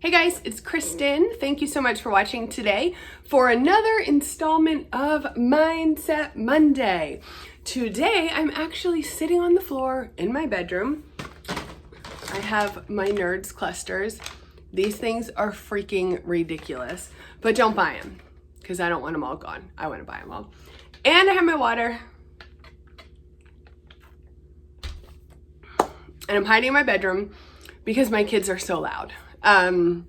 Hey guys, it's Kristin. Thank you so much for watching today for another installment of Mindset Monday. Today, I'm actually sitting on the floor in my bedroom. I have my nerds clusters. These things are freaking ridiculous, but don't buy them because I don't want them all gone. I want to buy them all. And I have my water. And I'm hiding in my bedroom because my kids are so loud. And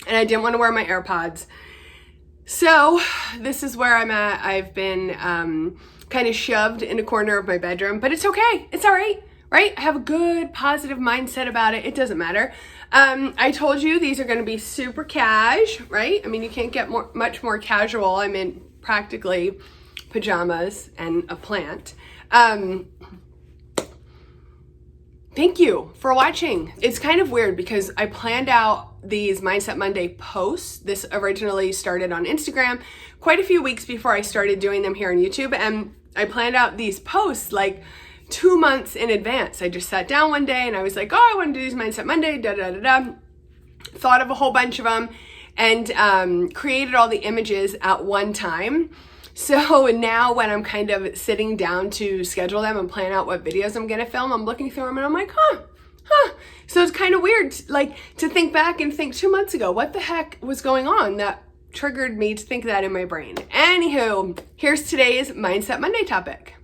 I didn't want to wear my AirPods. So this is where I'm at. I've been kind of shoved in a corner of my bedroom, but it's okay. It's all right, right? I have a good, positive mindset about it. It doesn't matter. I told you these are going to be super cash, right? I mean, you can't get much more casual. I'm in practically pajamas and a plant. Thank you for watching. It's kind of weird because I planned out these Mindset Monday posts. This originally started on Instagram quite a few weeks before I started doing them here on YouTube. And I planned out these posts like 2 months in advance. I just sat down one day and I was like, oh, I want to do these Mindset Monday, thought of a whole bunch of them and created all the images at one time. So now when I'm kind of sitting down to schedule them and plan out what videos I'm going to film, I'm looking through them and I'm like, huh. So it's kind of weird, like to think back and think 2 months ago, what the heck was going on that triggered me to think that in my brain. Anywho, here's today's Mindset Monday topic.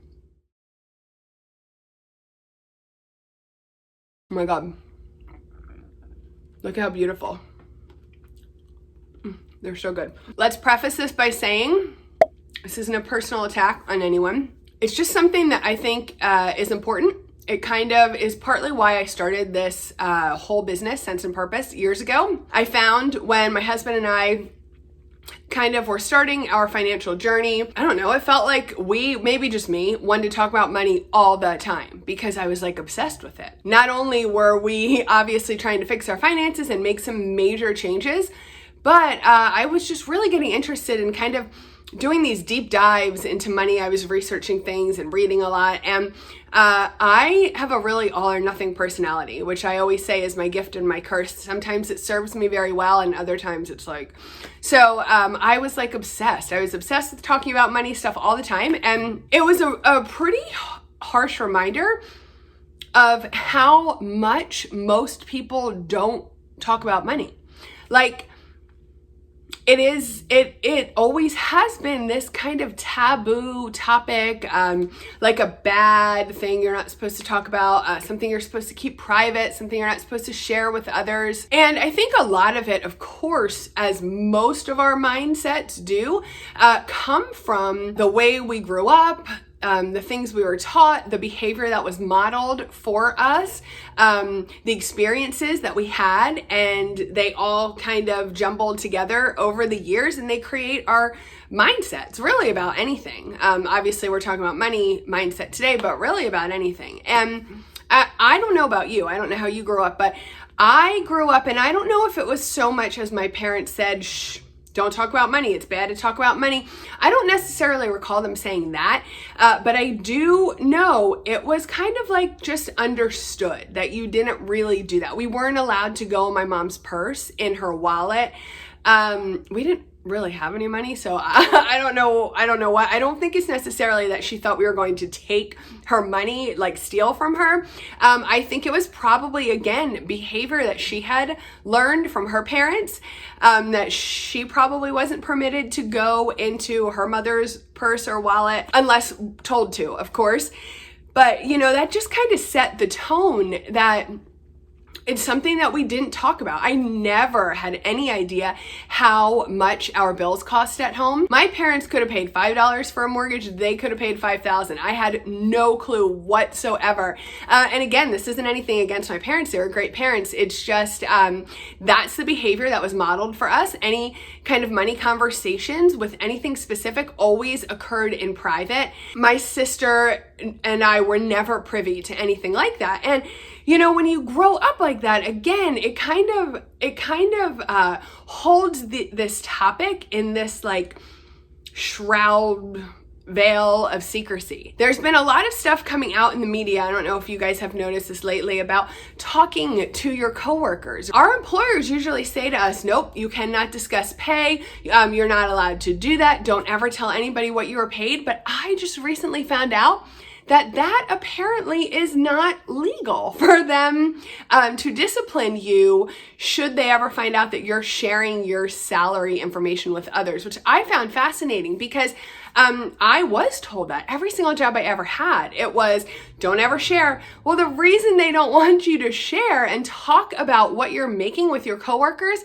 Oh my God. Look how beautiful. They're so good. Let's preface this by saying, this isn't a personal attack on anyone. It's just something that I think is important. It kind of is partly why I started this whole business, Sense and Purpose, years ago. I found when my husband and I kind of were starting our financial journey, I don't know, it felt like we, maybe just me, wanted to talk about money all the time because I was like obsessed with it. Not only were we obviously trying to fix our finances and make some major changes, but I was just really getting interested in kind of doing these deep dives into money. I was researching things and reading a lot. And I have a really all or nothing personality, which I always say is my gift and my curse. Sometimes it serves me very well and other times it's like, so I was like obsessed. I was obsessed with talking about money stuff all the time. And it was a pretty harsh reminder of how much most people don't talk about money. Like, it always has been this kind of taboo topic, like a bad thing you're not supposed to talk about, something you're supposed to keep private, something you're not supposed to share with others. And I think a lot of it, of course, as most of our mindsets do, come from the way we grew up, the things we were taught, the behavior that was modeled for us, the experiences that we had, and they all kind of jumbled together over the years and they create our mindsets really about anything. Obviously we're talking about money mindset today, but really about anything. And I don't know about you. I don't know how you grew up, but I grew up and I don't know if it was so much as my parents said, shh, don't talk about money. It's bad to talk about money. I don't necessarily recall them saying that, but I do know it was kind of like just understood that you didn't really do that. We weren't allowed to go in my mom's purse, in her wallet. We didn't really have any money, so I don't know what. I don't think it's necessarily that she thought we were going to take her money, like steal from her. I think it was probably, again, behavior that she had learned from her parents, that she probably wasn't permitted to go into her mother's purse or wallet unless told to, of course. But, you know, that just kind of set the tone that it's something that we didn't talk about. I never had any idea how much our bills cost at home. My parents could have paid $5 for a mortgage. They could have paid $5,000. I had no clue whatsoever. And again, this isn't anything against my parents. They were great parents. It's just, that's the behavior that was modeled for us. Any kind of money conversations with anything specific always occurred in private. My sister and I were never privy to anything like that. And you know, when you grow up like that, again, it kind of holds this topic in this like shroud veil of secrecy. There's been a lot of stuff coming out in the media. I don't know if you guys have noticed this lately about talking to your coworkers. Our employers usually say to us, nope, you cannot discuss pay. You're not allowed to do that. Don't ever tell anybody what you were paid. But I just recently found out that apparently is not legal for them to discipline you should they ever find out that you're sharing your salary information with others, which I found fascinating because I was told that every single job I ever had, it was don't ever share. Well, the reason they don't want you to share and talk about what you're making with your coworkers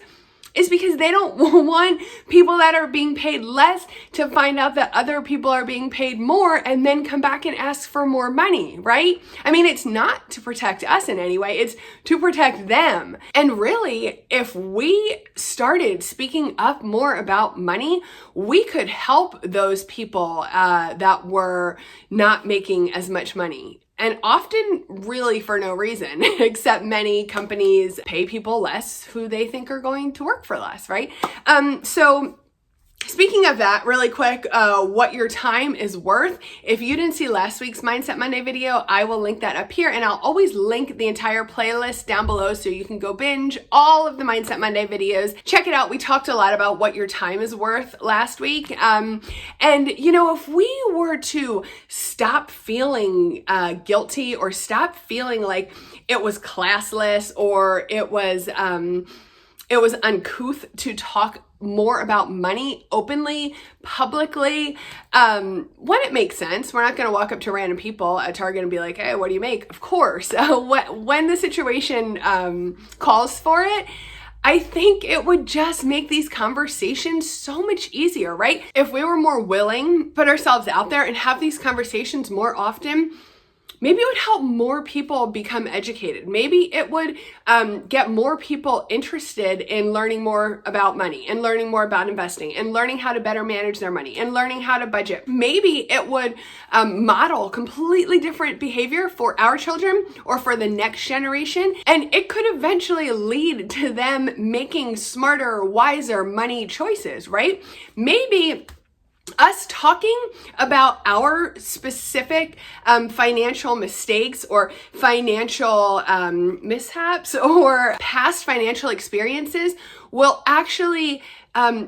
is because they don't want people that are being paid less to find out that other people are being paid more and then come back and ask for more money, right? I mean, it's not to protect us in any way, it's to protect them. And really, if we started speaking up more about money, we could help those people that were not making as much money. And often really for no reason, except many companies pay people less who they think are going to work for less, right? So speaking of that, really quick, what your time is worth. If you didn't see last week's Mindset Monday video, I will link that up here, and I'll always link the entire playlist down below so you can go binge all of the Mindset Monday videos. Check it out. We talked a lot about what your time is worth last week. And you know, if we were to stop feeling guilty or stop feeling like it was classless or it was uncouth to talk more about money openly, publicly, when it makes sense. We're not going to walk up to random people at Target and be like, hey, what do you make? Of course. When the situation calls for it, I think it would just make these conversations so much easier, right? If we were more willing, put ourselves out there and have these conversations more often, maybe it would help more people become educated. Maybe it would get more people interested in learning more about money and learning more about investing and learning how to better manage their money and learning how to budget. Maybe it would model completely different behavior for our children or for the next generation. And it could eventually lead to them making smarter, wiser money choices, right? Maybe us talking about our specific financial mistakes or financial mishaps or past financial experiences will actually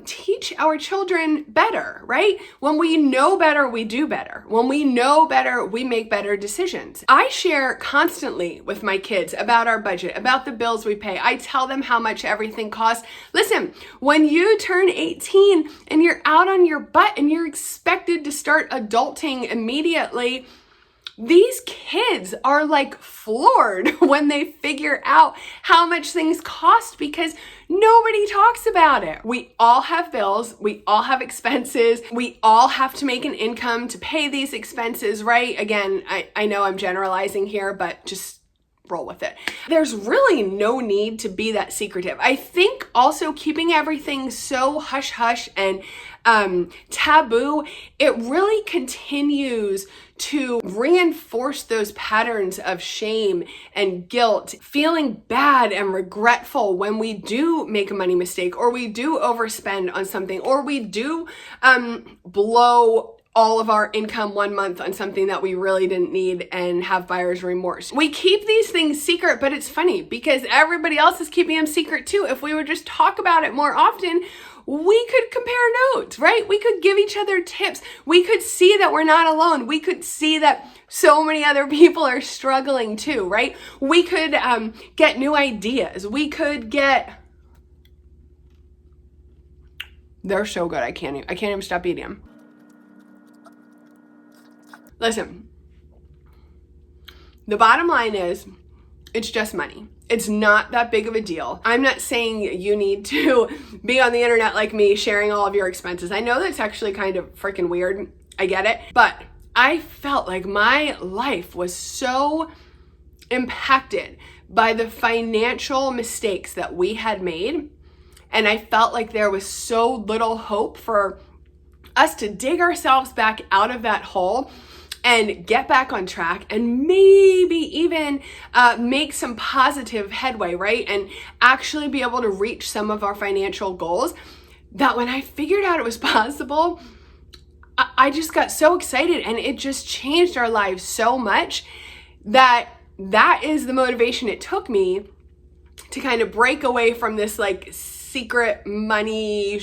teach our children better, right? When we know better, we do better. When we know better, we make better decisions. I share constantly with my kids about our budget, about the bills we pay. I tell them how much everything costs. Listen, when you turn 18 and you're out on your butt and you're expected to start adulting immediately, these kids are like floored when they figure out how much things cost because nobody talks about it. We all have bills. We all have expenses. We all have to make an income to pay these expenses, right? Again, I know I'm generalizing here, but just roll with it. There's really no need to be that secretive. I think also keeping everything so hush hush and taboo, it really continues to reinforce those patterns of shame and guilt, feeling bad and regretful when we do make a money mistake or we do overspend on something or we do blow all of our income 1 month on something that we really didn't need and have buyer's remorse. We keep these things secret, but it's funny because everybody else is keeping them secret too. If we would just talk about it more often, we could compare notes, right? We could give each other tips. We could see that we're not alone. We could see that so many other people are struggling too, right? We could get new ideas. We could get... They're so good. I can't even stop eating them. Listen, the bottom line is it's just money. It's not that big of a deal. I'm not saying you need to be on the internet like me sharing all of your expenses. I know that's actually kind of freaking weird. I get it. But I felt like my life was so impacted by the financial mistakes that we had made. And I felt like there was so little hope for us to dig ourselves back out of that hole and get back on track and maybe even make some positive headway, right? And actually be able to reach some of our financial goals, that when I figured out it was possible, I just got so excited, and it just changed our lives so much that is the motivation it took me to kind of break away from this like secret money,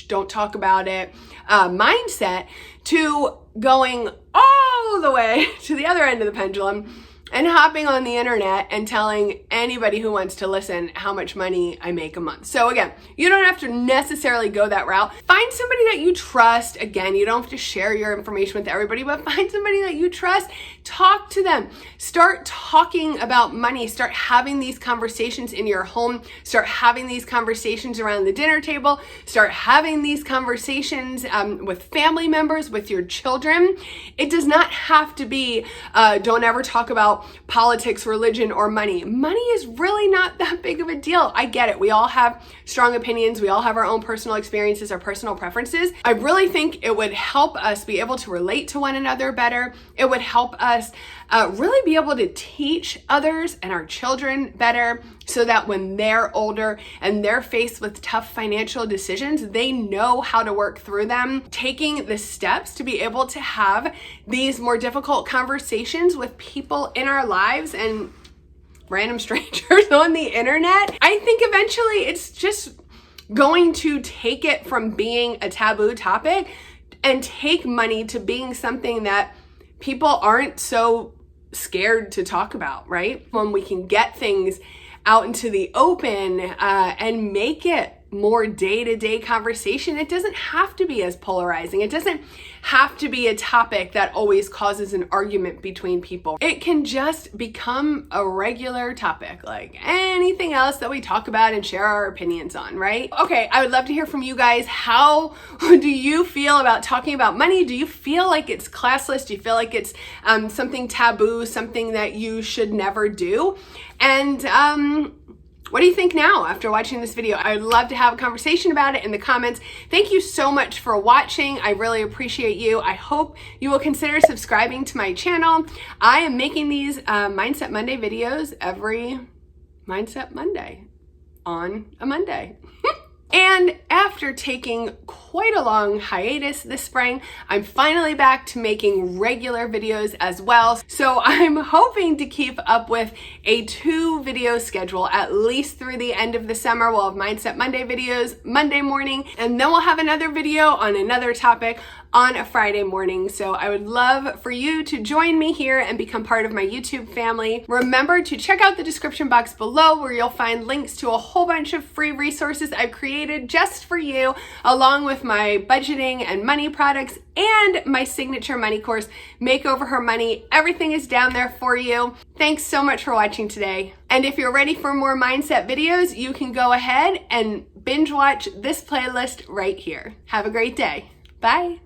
don't talk about it mindset, to going all the way to the other end of the pendulum and hopping on the internet and telling anybody who wants to listen how much money I make a month. So again, you don't have to necessarily go that route. Find somebody that you trust. Again, you don't have to share your information with everybody, but find somebody that you trust. Talk to them. Start talking about money. Start having these conversations in your home. Start having these conversations around the dinner table. Start having these conversations with family members, with your children. It does not have to be, don't ever talk about politics, religion, or money. Money is really not that big of a deal. I get it. We all have strong opinions. We all have our own personal experiences, our personal preferences. I really think it would help us be able to relate to one another better. It would help us really be able to teach others and our children better, so that when they're older and they're faced with tough financial decisions, they know how to work through them, taking the steps to be able to have these more difficult conversations with people in our lives and random strangers on the internet. I think eventually it's just going to take it from being a taboo topic and take money to being something that people aren't so scared to talk about, right? When we can get things out into the open and make it more day-to-day conversation, it doesn't have to be as polarizing. It doesn't have to be a topic that always causes an argument between people. It can just become a regular topic like anything else that we talk about and share our opinions on, right? Okay, I would love to hear from you guys. How do you feel about talking about money? Do you feel like it's classless? Do you feel like it's something taboo, something that you should never do? And what do you think now after watching this video? I would love to have a conversation about it in the comments. Thank you so much for watching. I really appreciate you. I hope you will consider subscribing to my channel. I am making these Mindset Monday videos every Mindset Monday on a Monday. And after taking quite a long hiatus this spring, I'm finally back to making regular videos as well. So I'm hoping to keep up with a 2-video schedule at least through the end of the summer. We'll have Mindset Monday videos Monday morning, and then we'll have another video on another topic on a Friday morning. So I would love for you to join me here and become part of my YouTube family. Remember to check out the description box below, where you'll find links to a whole bunch of free resources I've created just for you, along with my budgeting and money products and my signature money course, Make Over Her Money. Everything is down there for you. Thanks so much for watching today. And if you're ready for more mindset videos, you can go ahead and binge watch this playlist right here. Have a great day. Bye.